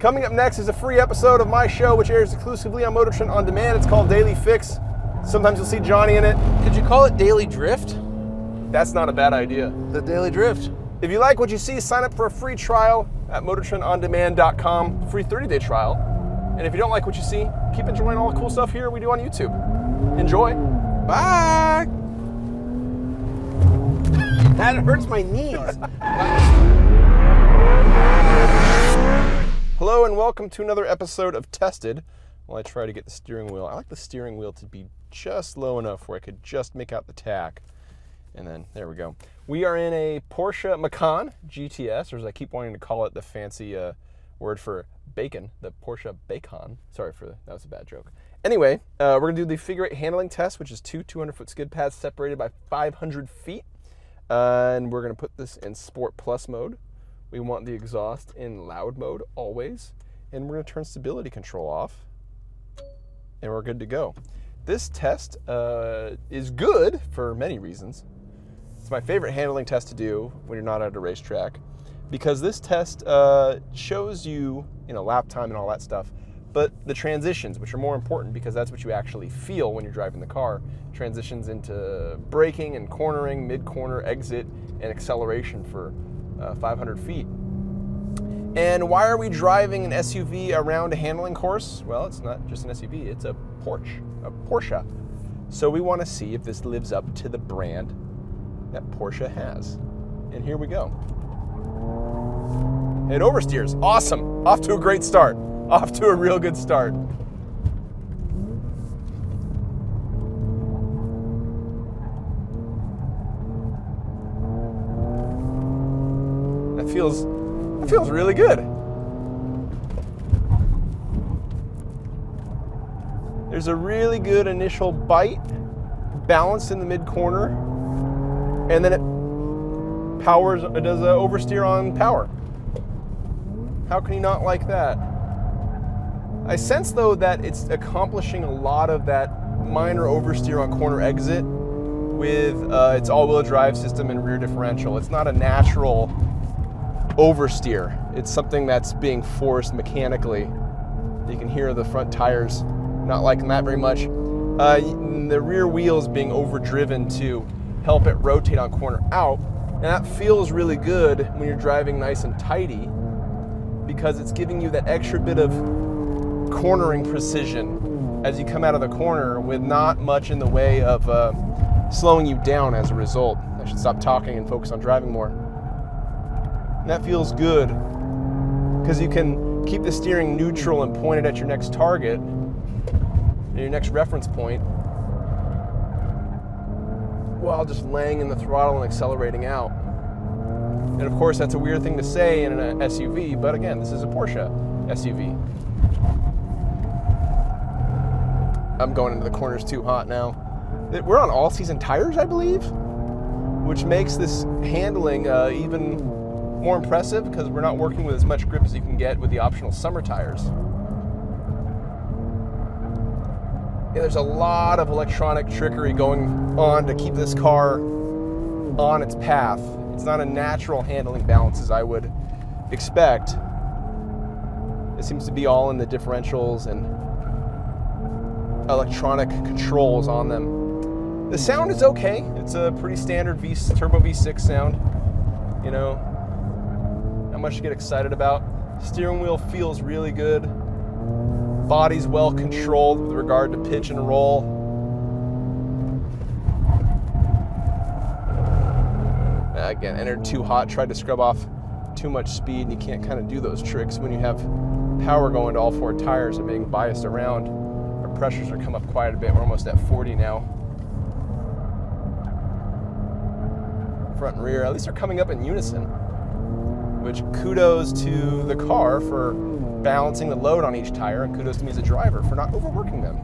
Coming up next is a free episode of my show, which airs exclusively on MotorTrend On Demand. It's called Daily Fix. Sometimes you'll see Johnny in it. Could you call it Daily Drift? That's not a bad idea. The Daily Drift. If you like what you see, sign up for a free trial at MotorTrendOnDemand.com, free 30-day trial. And if you don't like what you see, keep enjoying all the cool stuff here we do on YouTube. Enjoy. Bye. That hurts my knees. Hello and welcome to another episode of Tested. While I try to get the steering wheel. I like the steering wheel to be just low enough where I could just make out the tack. And then, there we go. We are in a Porsche Macan GTS, or as I keep wanting to call it, the fancy word for bacon, the Porsche Bacon. Sorry for that was a bad joke. Anyway, we're going to do the figure eight handling test, which is two 200-foot skid pads separated by 500 feet. And we're going to put this in Sport Plus mode. We want the exhaust in loud mode, always. And we're going to turn stability control off. And we're good to go. This test is good for many reasons. It's my favorite handling test to do when you're not at a racetrack, because this test shows you, lap time and all that stuff, but the transitions, which are more important because that's what you actually feel when you're driving the car, transitions into braking and cornering, mid-corner, exit, and acceleration for 500 feet. And why are we driving an SUV around a handling course? Well, it's not just an SUV, it's a Porsche. So we want to see if this lives up to the brand that Porsche has. And here we go. It oversteers. Awesome. Off to a great start. Off to a real good start. That feels really good. There's a really good initial bite, balanced in the mid-corner, and then it does a oversteer on power. How can you not like that? I sense, though, that it's accomplishing a lot of that minor oversteer on corner exit with its all-wheel drive system and rear differential. It's not a natural oversteer. It's something that's being forced mechanically. You can hear the front tires not liking that very much. The rear wheels being overdriven to help it rotate on corner out, and that feels really good when you're driving nice and tighty, because it's giving you that extra bit of cornering precision as you come out of the corner with not much in the way of slowing you down as a result. I should stop talking and focus on driving more. And that feels good because you can keep the steering neutral and pointed at your next target, your next reference point, while just laying in the throttle and accelerating out. And of course, that's a weird thing to say in an SUV, but again, this is a Porsche SUV. I'm going into the corners too hot now. We're on all-season tires, I believe, which makes this handling even more impressive because we're not working with as much grip as you can get with the optional summer tires. Yeah, there's a lot of electronic trickery going on to keep this car on its path. It's not a natural handling balance as I would expect. It seems to be all in the differentials and electronic controls on them. The sound is okay. It's a pretty standard turbo V6 sound. Not much to get excited about. Steering wheel feels really good. Body's well controlled with regard to pitch and roll. Again, entered too hot, tried to scrub off too much speed, and you can't kind of do those tricks when you have power going to all four tires and being biased around. Our pressures are come up quite a bit. We're almost at 40 now. Front and rear, at least they're coming up in unison, which kudos to the car for balancing the load on each tire, and kudos to me as a driver for not overworking them.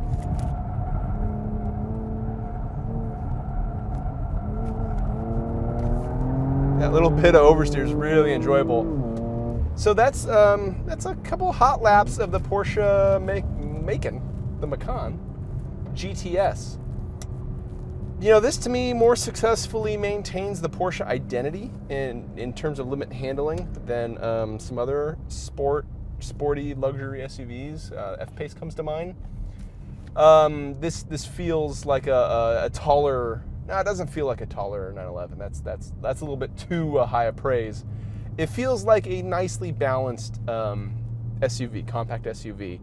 That little bit of oversteer is really enjoyable. So that's a couple hot laps of the Porsche Macan, the Macan GTS. This to me more successfully maintains the Porsche identity in terms of limit handling than some other sport sporty luxury SUVs. F-Pace comes to mind. This feels like a taller. No, it doesn't feel like a taller 911. That's a little bit too high a praise. It feels like a nicely balanced SUV, compact SUV.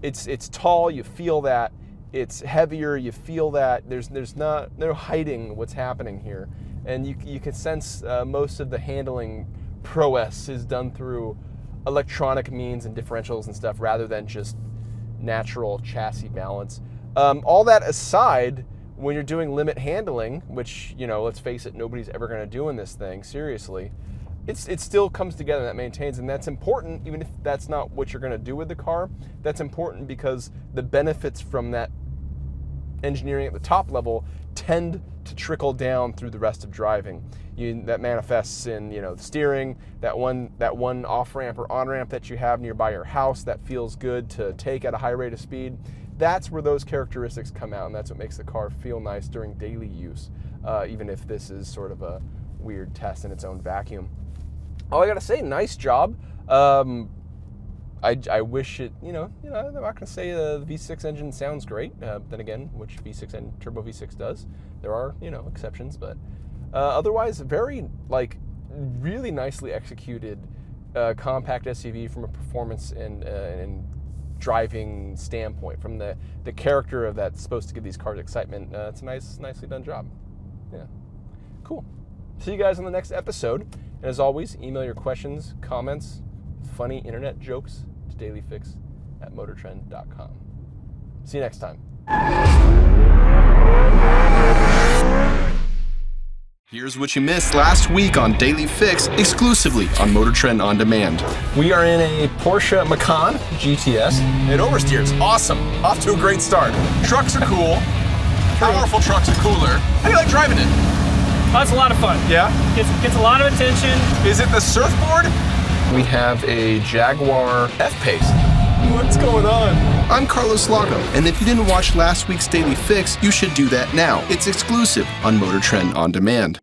It's tall, you feel that. It's heavier, you feel that. There's no hiding what's happening here, and you can sense most of the handling prowess is done through electronic means and differentials and stuff, rather than just natural chassis balance. All that aside, when you're doing limit handling, which, you know, let's face it, nobody's ever going to do in this thing, seriously, it still comes together, that maintains, and that's important. Even if that's not what you're going to do with the car, that's important because the benefits from that engineering at the top level tend to trickle down through the rest of driving. That manifests in, you know, the steering, that one off-ramp or on-ramp that you have nearby your house that feels good to take at a high rate of speed. That's where those characteristics come out, and that's what makes the car feel nice during daily use, even if this is sort of a weird test in its own vacuum. All I gotta say, nice job. I wish it, you know, I'm not gonna say the V6 engine sounds great. Then again, which V6 and turbo V6 does. There are, you know, exceptions, but otherwise, very, like, really nicely executed compact SUV from a performance and driving standpoint. From the character of that's supposed to give these cars excitement, it's a nicely done job. Yeah, cool. See you guys on the next episode. And as always, email your questions, comments, funny internet jokes to dailyfix@motortrend.com. See you next time. Here's what you missed last week on Daily Fix, exclusively on MotorTrend On Demand. We are in a Porsche Macan GTS. It oversteers. Awesome. Off to a great start. Trucks are cool. Powerful trucks are cooler. How do you like driving it? That's a lot of fun. Yeah? Gets a lot of attention. Is it the surfboard? We have a Jaguar F-Pace. What's going on? I'm Carlos Lago, and if you didn't watch last week's Daily Fix, you should do that now. It's exclusive on MotorTrend On Demand.